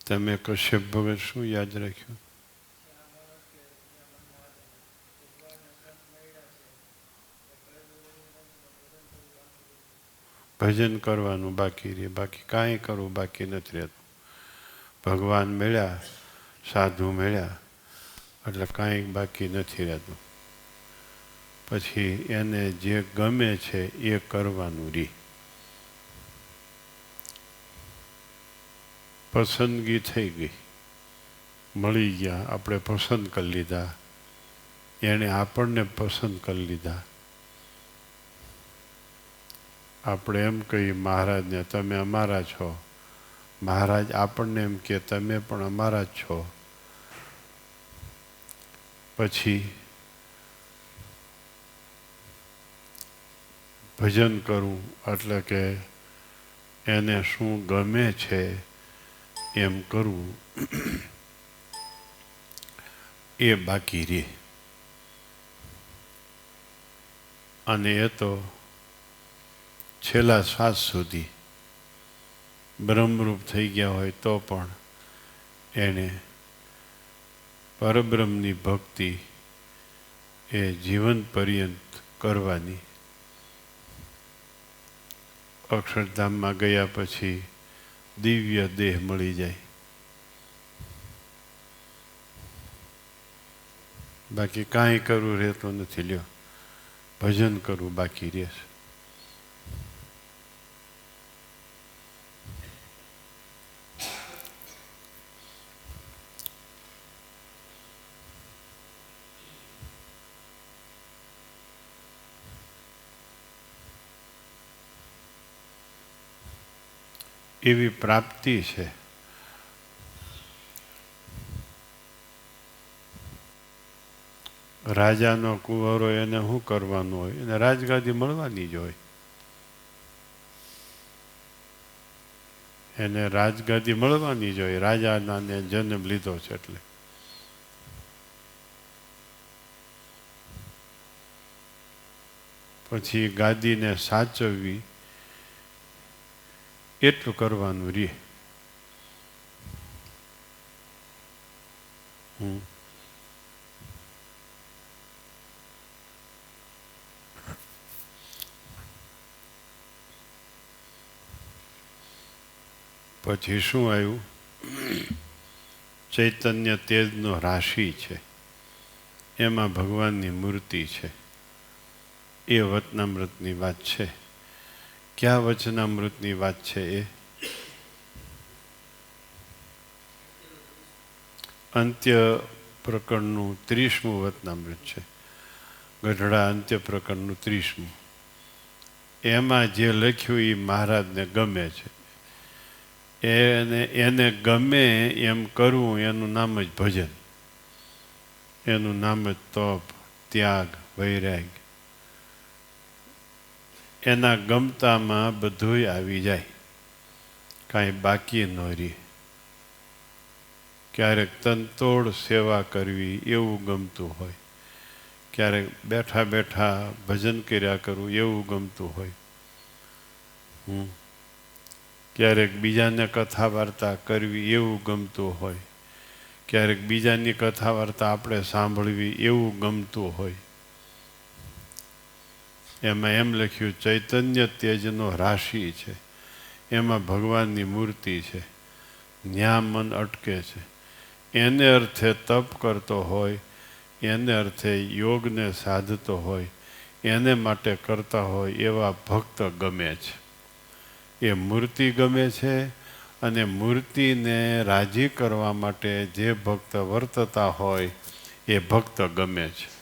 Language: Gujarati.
તમે કશ્યપ ભગત શું યાદ રાખ્યું? ભજન કરવાનું બાકી રહે, બાકી કાંઈ કરવું બાકી નથી રહેતું. ભગવાન મળ્યા, સાધુ મળ્યા એટલે કાંઈ બાકી નથી રહેતું. પછી એને જે ગમે છે એ કરવાનું રહે. પસંદગી થઈ ગઈ, મળી ગયા, આપણે પસંદ કરી લીધા, એણે આપણને પસંદ કરી લીધા. આપણે એમ કહીએ મહારાજને તમે અમારા છો, મહારાજ આપણને એમ કે તમે પણ અમારા જ છો. પછી ભજન કરવું એટલે કે એને શું ગમે છે એમ કરવું એ બાકી રહે. અને એ તો છેલ્લા શ્વાસ સુધી બ્રહ્મરૂપ થઈ ગયા હોય તો પણ એને પરબ્રહ્મની ભક્તિ એ જીવન પર્યંત કરવાની. અક્ષરધામમાં ગયા પછી દિવ્ય દેહ મળી જાય, બાકી કાંઈ કરવું રહેતું નથી. લ્યો, ભજન કરવું બાકી રહેશે. એવી પ્રાપ્તિ છે. રાજાનો કુંવરો એને શું કરવાનું હોય? એને રાજગાદી મળવાની જ હોય. એને રાજગાદી મળવાની જ હોય. રાજાના ને જન્મ લીધો છે એટલે. પછી ગાદીને સાચવવી એટલું કરવાનું રહે. પછી શું આવ્યું? ચૈતન્ય તેજનો રાશિ છે, એમાં ભગવાનની મૂર્તિ છે. એ વચનામૃતની વાત છે. ક્યાં વચનામૃતની વાત છે? એ અંત્ય પ્રકરણનું 30મું વચનામૃત છે. ગઢડા અંત્ય પ્રકરણનું 30મું. એમાં જે લખ્યું એ મહારાજને ગમે છે. એને ગમે એમ કરવું એનું નામ જ ભજન, એનું નામ જ તપ, ત્યાગ, વૈરાગ. એના ગમતામાં બધુંય આવી જાય, કાંઈ બાકી ન રહે. ક્યારેક તનતોડ સેવા કરવી એવું ગમતું હોય, ક્યારેક બેઠા બેઠા ભજન કર્યા કરવું એવું ગમતું હોય, ક્યારેક બીજાને કથા વાર્તા કરવી એવું ગમતું હોય, ક્યારેક બીજાની કથા વાર્તા આપણે સાંભળવી એવું ગમતું હોય. એમાં એમ લખ્યું ચૈતન્ય તેજનો રાશિ છે, એમાં ભગવાનની મૂર્તિ છે. ન્યા મન અટકે છે. એને અર્થે તપ કરતો હોય, એને અર્થે યોગને સાધતો હોય, એને માટે કરતા હોય એવા ભક્ત ગમે છે. એ મૂર્તિ ગમે છે. અને મૂર્તિને રાજી કરવા માટે જે ભક્ત વર્તતા હોય એ ભક્ત ગમે છે.